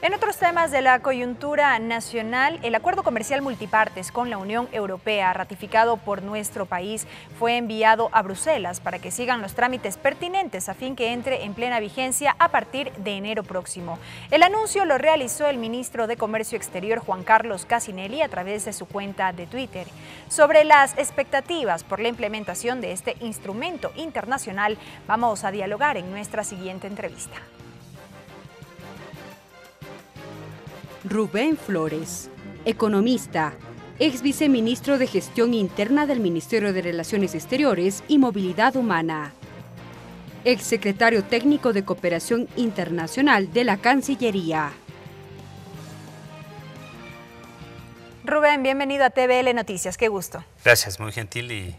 En otros temas de la coyuntura nacional, el acuerdo comercial multipartes con la Unión Europea, ratificado por nuestro país, fue enviado a Bruselas para que sigan los trámites pertinentes a fin que entre en plena vigencia a partir de enero próximo. El anuncio lo realizó el ministro de Comercio Exterior, Juan Carlos Cassinelli, a través de su cuenta de Twitter. Sobre las expectativas por la implementación de este instrumento internacional, vamos a dialogar en nuestra siguiente entrevista. Rubén Flores, economista, ex viceministro de Gestión Interna del Ministerio de Relaciones Exteriores y Movilidad Humana, ex secretario técnico de Cooperación Internacional de la Cancillería. Rubén, bienvenido a TVL Noticias, qué gusto. Gracias, muy gentil, y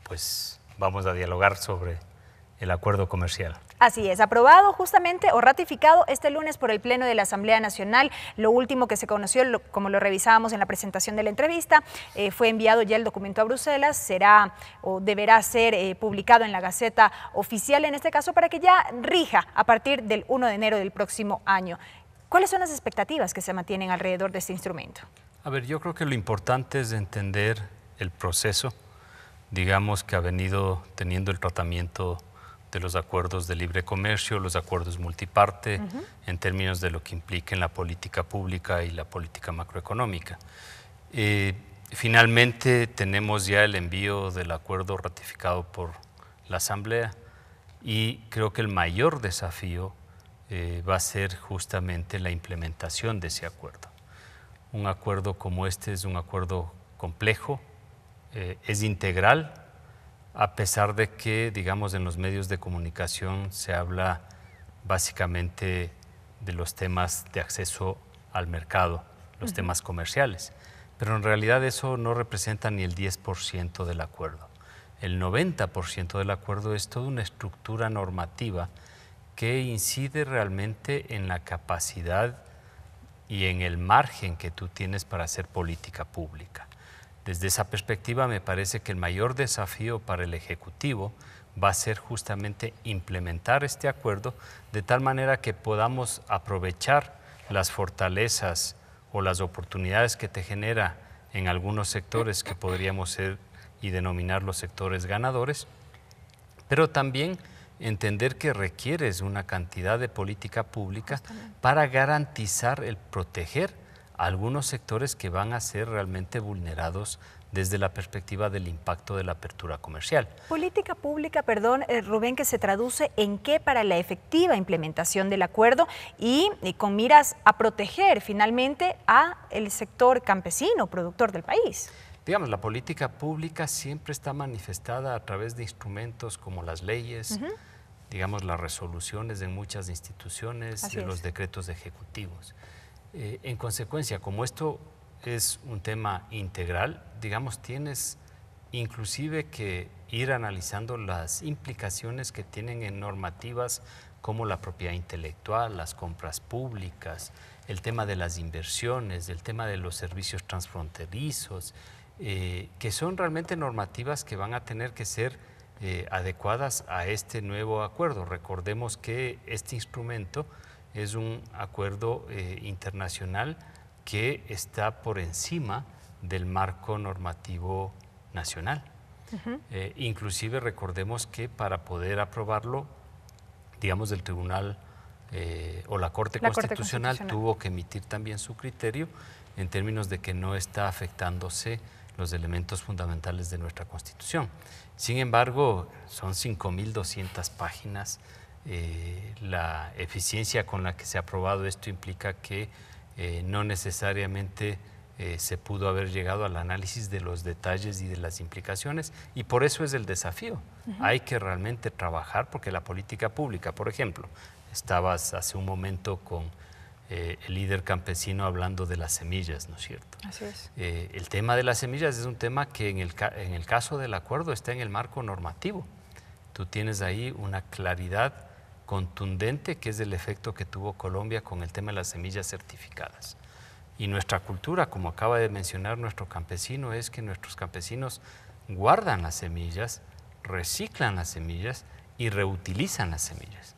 pues vamos a dialogar sobre el acuerdo comercial. Así es, aprobado justamente o ratificado este lunes por el Pleno de la Asamblea Nacional. Lo último que se conoció, como lo revisábamos en la presentación de la entrevista, fue enviado ya el documento a Bruselas, será o deberá ser publicado en la Gaceta Oficial en este caso para que ya rija a partir del 1 de enero del próximo año. ¿Cuáles son las expectativas que se mantienen alrededor de este instrumento? A ver, yo creo que lo importante es entender el proceso, digamos, que ha venido teniendo el tratamiento de los acuerdos de libre comercio, los acuerdos multiparte, en términos de lo que implica en la política pública y la política macroeconómica. Finalmente tenemos ya el envío del acuerdo ratificado por la Asamblea y creo que el mayor desafío va a ser justamente la implementación de ese acuerdo. Un acuerdo como este es un acuerdo complejo, es integral, a pesar de que, digamos, en los medios de comunicación se habla básicamente de los temas de acceso al mercado, los temas comerciales, pero en realidad eso no representa ni el 10% del acuerdo. El 90% del acuerdo es toda una estructura normativa que incide realmente en la capacidad y en el margen que tú tienes para hacer política pública. Desde esa perspectiva me parece que el mayor desafío para el Ejecutivo va a ser justamente implementar este acuerdo de tal manera que podamos aprovechar las fortalezas o las oportunidades que te genera en algunos sectores que podríamos ser y denominar los sectores ganadores, pero también entender que requieres una cantidad de política pública para garantizar el proteger algunos sectores que van a ser realmente vulnerados desde la perspectiva del impacto de la apertura comercial. Política pública, perdón, Rubén, que se traduce en qué para la efectiva implementación del acuerdo y con miras a proteger finalmente a el sector campesino, productor del país. Digamos, la política pública siempre está manifestada a través de instrumentos como las leyes, digamos, las resoluciones de muchas instituciones, de los decretos ejecutivos. En consecuencia, como esto es un tema integral, digamos, tienes inclusive que ir analizando las implicaciones que tienen en normativas como la propiedad intelectual, las compras públicas, el tema de las inversiones, el tema de los servicios transfronterizos, que son realmente normativas que van a tener que ser adecuadas a este nuevo acuerdo. Recordemos que este instrumento es un acuerdo internacional que está por encima del marco normativo nacional. Inclusive recordemos que para poder aprobarlo, digamos, el Tribunal o la Corte Constitucional tuvo que emitir también su criterio en términos de que no está afectándose los elementos fundamentales de nuestra Constitución. Sin embargo, son 5.200 páginas. La eficiencia con la que se ha aprobado esto implica que no necesariamente se pudo haber llegado al análisis de los detalles y de las implicaciones, y por eso es el desafío. Hay que realmente trabajar porque la política pública, por ejemplo, estabas hace un momento con el líder campesino hablando de las semillas, ¿no es cierto? Así es. El tema de las semillas es un tema que en el caso del acuerdo está en el marco normativo. Tú tienes ahí una claridad contundente que es el efecto que tuvo Colombia con el tema de las semillas certificadas. Y nuestra cultura, como acaba de mencionar nuestro campesino, es que nuestros campesinos guardan las semillas, reciclan las semillas y reutilizan las semillas.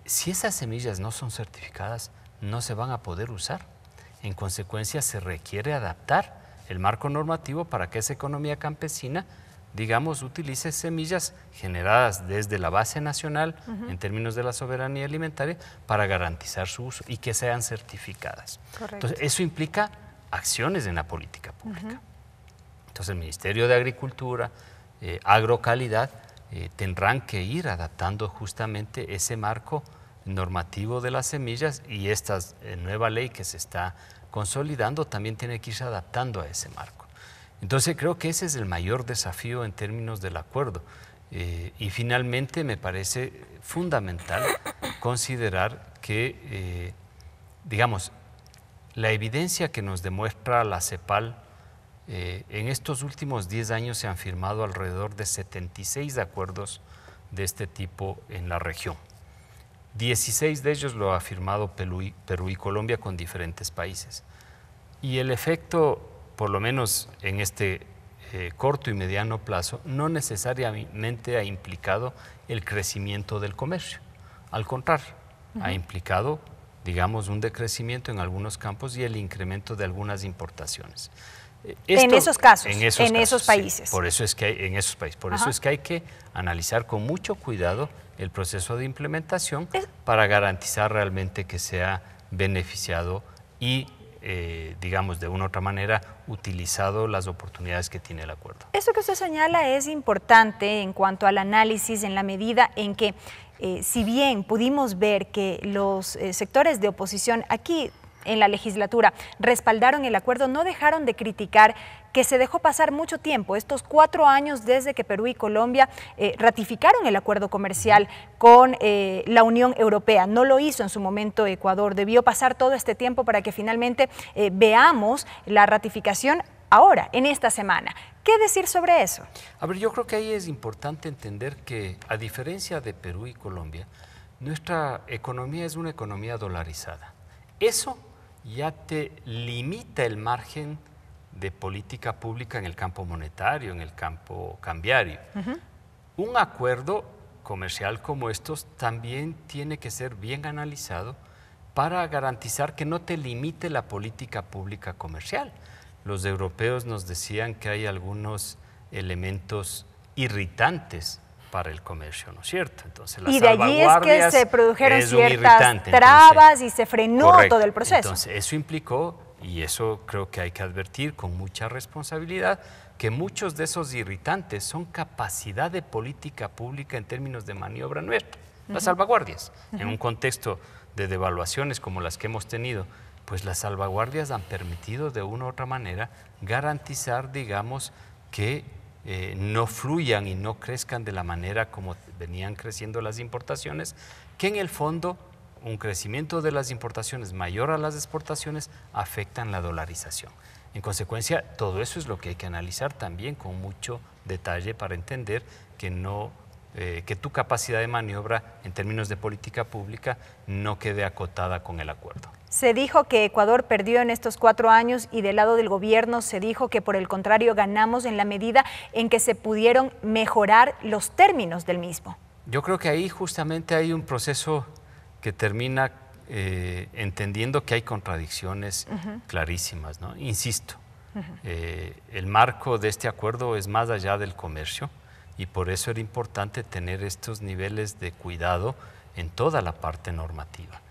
Si esas semillas no son certificadas, no se van a poder usar. En consecuencia, se requiere adaptar el marco normativo para que esa economía campesina, digamos, utilice semillas generadas desde la base nacional en términos de la soberanía alimentaria para garantizar su uso y que sean certificadas. Correcto. Entonces, eso implica acciones en la política pública. Entonces, el Ministerio de Agricultura, Agrocalidad, tendrán que ir adaptando justamente ese marco normativo de las semillas, y esta nueva ley que se está consolidando también tiene que irse adaptando a ese marco. Entonces creo que ese es el mayor desafío en términos del acuerdo. Y finalmente me parece fundamental considerar que, digamos, la evidencia que nos demuestra la CEPAL, en estos últimos 10 años se han firmado alrededor de 76 acuerdos de este tipo en la región. 16 de ellos lo ha firmado Perú y Colombia con diferentes países. Y el efecto, por lo menos en este corto y mediano plazo, no necesariamente ha implicado el crecimiento del comercio. Al contrario, ha implicado, digamos, un decrecimiento en algunos campos y el incremento de algunas importaciones. En esos casos, en esos países. Sí, por eso es que en esos países. Por eso es que hay que analizar con mucho cuidado el proceso de implementación para garantizar realmente que sea beneficiado y, digamos, de una u otra manera, utilizado las oportunidades que tiene el acuerdo. Eso que usted señala es importante en cuanto al análisis, en la medida en que, si bien pudimos ver que los sectores de oposición aquí en la legislatura respaldaron el acuerdo, no dejaron de criticar que se dejó pasar mucho tiempo, estos 4 años desde que Perú y Colombia ratificaron el acuerdo comercial con la Unión Europea. No lo hizo en su momento Ecuador, debió pasar todo este tiempo para que finalmente veamos la ratificación ahora, en esta semana. ¿Qué decir sobre eso? A ver, yo creo que ahí es importante entender que, a diferencia de Perú y Colombia, nuestra economía es una economía dolarizada. Eso ya te limita el margen de política pública en el campo monetario, en el campo cambiario. Un acuerdo comercial como estos también tiene que ser bien analizado para garantizar que no te limite la política pública comercial. Los europeos nos decían que hay algunos elementos irritantes para el comercio, ¿no es cierto? Entonces, las y de allí es que se produjeron ciertas trabas, entonces, y se frenó todo el proceso. Entonces, eso implicó, y eso creo que hay que advertir con mucha responsabilidad, que muchos de esos irritantes son capacidad de política pública en términos de maniobra nuestra. Las salvaguardias, en un contexto de devaluaciones como las que hemos tenido, pues las salvaguardias han permitido de una u otra manera garantizar, digamos, que no fluyan y no crezcan de la manera como venían creciendo las importaciones, que en el fondo un crecimiento de las importaciones mayor a las exportaciones afectan la dolarización. En consecuencia, todo eso es lo que hay que analizar también con mucho detalle para entender que que tu capacidad de maniobra en términos de política pública no quede acotada con el acuerdo. Se dijo que Ecuador perdió en estos 4 años y del lado del gobierno se dijo que por el contrario ganamos en la medida en que se pudieron mejorar los términos del mismo. Yo creo que ahí justamente hay un proceso que termina entendiendo que hay contradicciones clarísimas, ¿no? Insisto, el marco de este acuerdo es más allá del comercio y por eso era importante tener estos niveles de cuidado en toda la parte normativa.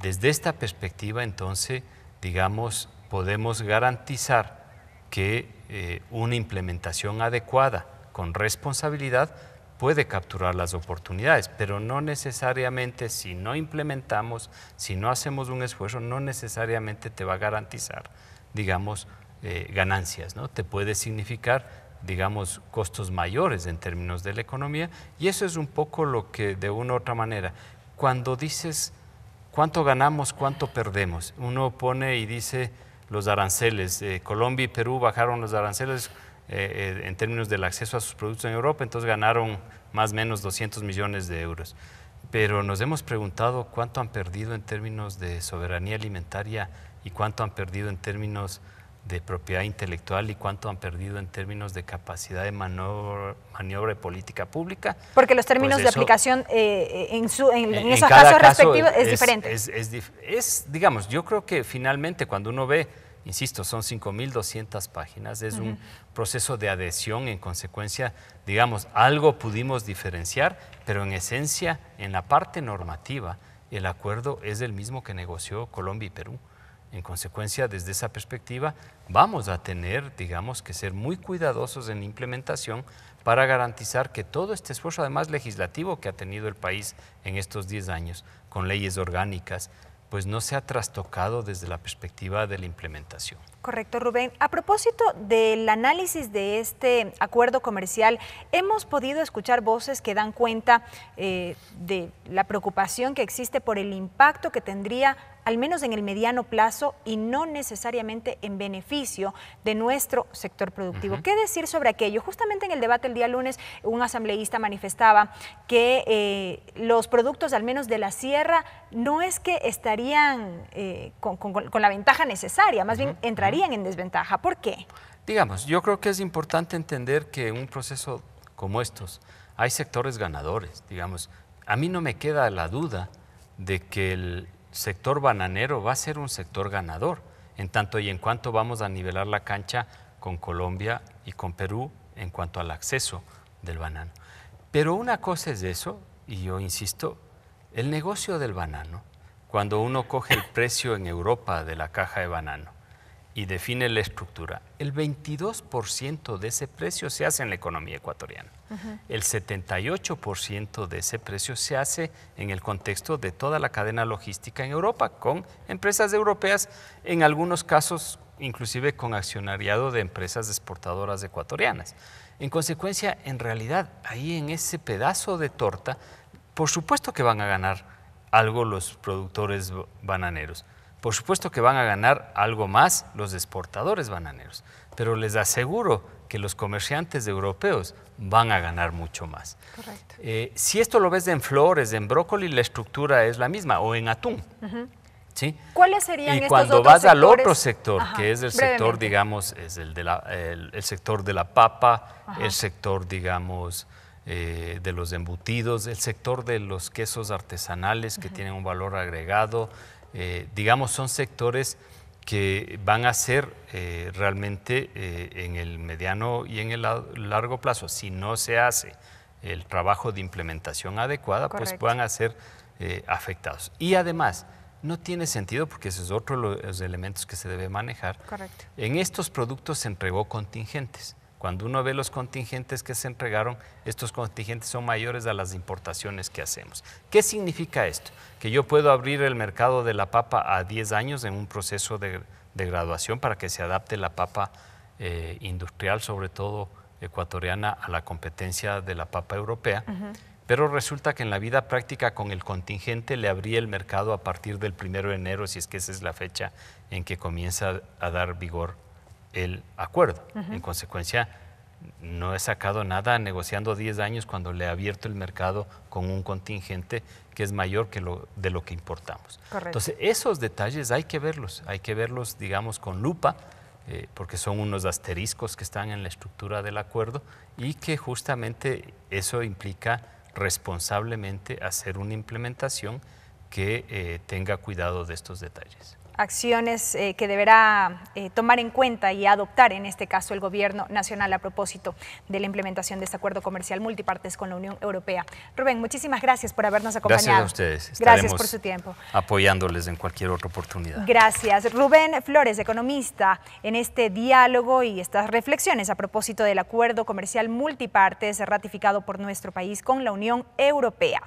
Desde esta perspectiva, entonces, digamos, podemos garantizar que una implementación adecuada, con responsabilidad, puede capturar las oportunidades, pero no necesariamente, si no implementamos, si no hacemos un esfuerzo, no necesariamente te va a garantizar, digamos, ganancias, ¿no? Te puede significar, digamos, costos mayores en términos de la economía, y eso es un poco lo que, de una u otra manera, cuando dices cuánto ganamos, cuánto perdemos, uno pone y dice los aranceles, Colombia y Perú bajaron los aranceles en términos del acceso a sus productos en Europa, entonces ganaron más o menos 200 millones de euros. Pero nos hemos preguntado cuánto han perdido en términos de soberanía alimentaria y cuánto han perdido en términos de propiedad intelectual y cuánto han perdido en términos de capacidad de maniobra de política pública. Porque los términos pues de aplicación en esos cada casos respectivos es diferente. Digamos, yo creo que finalmente cuando uno ve, insisto, son 5.200 páginas, es un proceso de adhesión, en consecuencia, digamos, algo pudimos diferenciar, pero en esencia, en la parte normativa, el acuerdo es el mismo que negoció Colombia y Perú. En consecuencia, desde esa perspectiva, vamos a tener, digamos, que ser muy cuidadosos en la implementación para garantizar que todo este esfuerzo, además legislativo, que ha tenido el país en estos 10 años, con leyes orgánicas, pues no se ha trastocado desde la perspectiva de la implementación. Correcto, Rubén. A propósito del análisis de este acuerdo comercial, hemos podido escuchar voces que dan cuenta de la preocupación que existe por el impacto que tendría, al menos en el mediano plazo, y no necesariamente en beneficio de nuestro sector productivo. ¿Qué decir sobre aquello? Justamente en el debate el día lunes, un asambleísta manifestaba que los productos, al menos de la sierra, no es que estarían con la ventaja necesaria, más bien entrarían en desventaja. ¿Por qué? Digamos, yo creo que es importante entender que en un proceso como estos hay sectores ganadores. Digamos, a mí no me queda la duda de que el sector bananero va a ser un sector ganador, en tanto y en cuanto vamos a nivelar la cancha con Colombia y con Perú en cuanto al acceso del banano. Pero una cosa es eso, y yo insisto, el negocio del banano, cuando uno coge el precio en Europa de la caja de banano y define la estructura, el 22% de ese precio se hace en la economía ecuatoriana. El 78% de ese precio se hace en el contexto de toda la cadena logística en Europa, con empresas europeas, en algunos casos inclusive con accionariado de empresas exportadoras ecuatorianas. En consecuencia, en realidad, ahí en ese pedazo de torta, por supuesto que van a ganar algo los productores bananeros. Por supuesto que van a ganar algo más los exportadores bananeros, pero les aseguro que los comerciantes europeos van a ganar mucho más. Correcto. Si esto lo ves en flores, en brócoli, la estructura es la misma, o en atún. ¿Sí? ¿Cuáles serían estos otros sectores? Y cuando vas al otro sector, que es el sector, digamos, es el sector de la papa, el sector, digamos, de los embutidos, el sector de los quesos artesanales que tienen un valor agregado, digamos, son sectores que van a ser realmente en el mediano y en el largo plazo, si no se hace el trabajo de implementación adecuada, pues van a ser afectados. Y además, no tiene sentido, porque ese es otro de los elementos que se debe manejar. Correcto. En estos productos se entregó contingentes. Cuando uno ve los contingentes que se entregaron, estos contingentes son mayores a las importaciones que hacemos. ¿Qué significa esto? Que yo puedo abrir el mercado de la papa a 10 años en un proceso de graduación para que se adapte la papa industrial, sobre todo ecuatoriana, a la competencia de la papa europea. Pero resulta que en la vida práctica con el contingente le abría el mercado a partir del 1 de enero, si es que esa es la fecha en que comienza a dar vigor el acuerdo. En consecuencia, no he sacado nada negociando 10 años cuando le he abierto el mercado con un contingente que es mayor que de lo que importamos. Correcto. Entonces, esos detalles hay que verlos, digamos, con lupa, porque son unos asteriscos que están en la estructura del acuerdo y que justamente eso implica responsablemente hacer una implementación que tenga cuidado de estos detalles. Acciones que deberá tomar en cuenta y adoptar en este caso el Gobierno Nacional a propósito de la implementación de este acuerdo comercial multipartes con la Unión Europea. Rubén, muchísimas gracias por habernos acompañado. Gracias a ustedes. Gracias por su tiempo. Apoyándoles en cualquier otra oportunidad. Gracias. Rubén Flores, economista, en este diálogo y estas reflexiones a propósito del acuerdo comercial multipartes ratificado por nuestro país con la Unión Europea.